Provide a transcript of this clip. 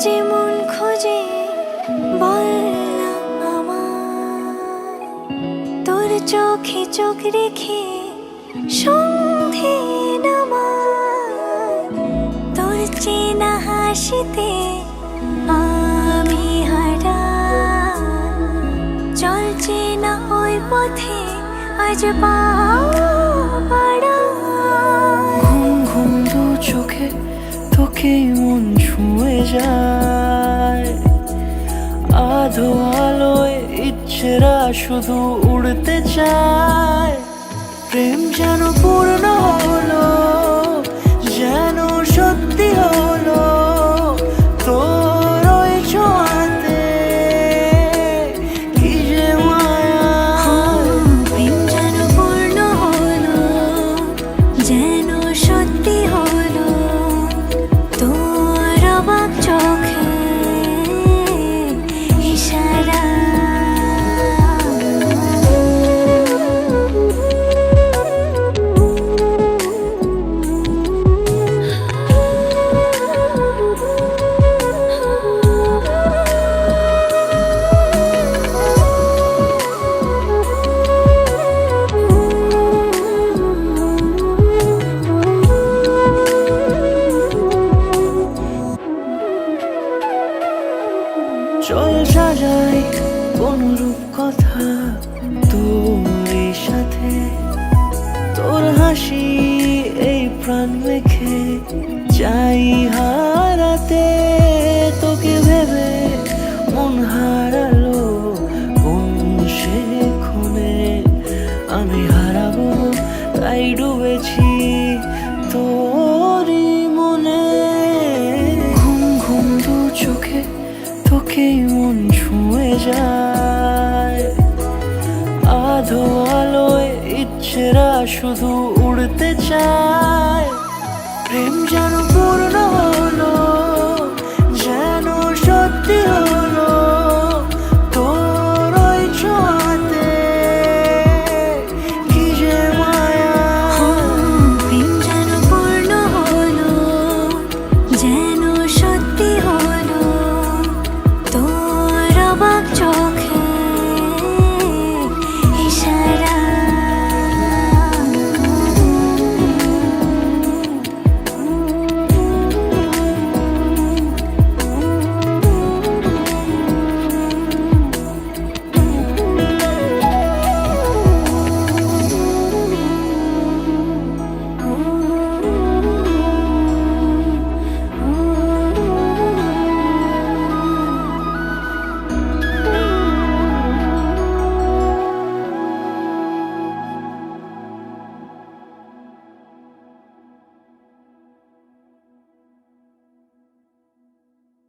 যে মন খোঁজে বল না আমায়, তোর চোখে চোখ রেখে সন্ধে নামায়, তোর চেনা হাসিতে আমি হারাই, চল চেনা ওই পথে আজ পা বাড়াই। ঘুম ঘুম দু চোখে তোকে মন ছুঁয়ে যায়, আধো আলোয় ইচ্ছেরা শুধু উড়তে চায়। প্রেম যেন পূর্ণ হলো, যেন সত্যি হলো, তোর ওই ছোঁয়াতে কি যে মায়া। প্রেম যেন পূর্ণ হলো, যেন সত্যি হলো, তোর অবাক চোখে ইশারা। চল সাজাই কোন রূপ কথা তোর সাথে, তোর হাসি এই প্রাণ মেখে চাই হারাতে। তোকে ভেবে মন হারালো কোন সে ক্ষণে, আমি হারাবো তাই ডুবেছি তোরই মনে। ঘুম ঘুম দু চোখে তোকেই মন ছুঁয়ে যায়, আধো আলোয় ইচ্ছেরা শুধু উড়তে চায়। প্রেম যেন পূর্ণ হলো,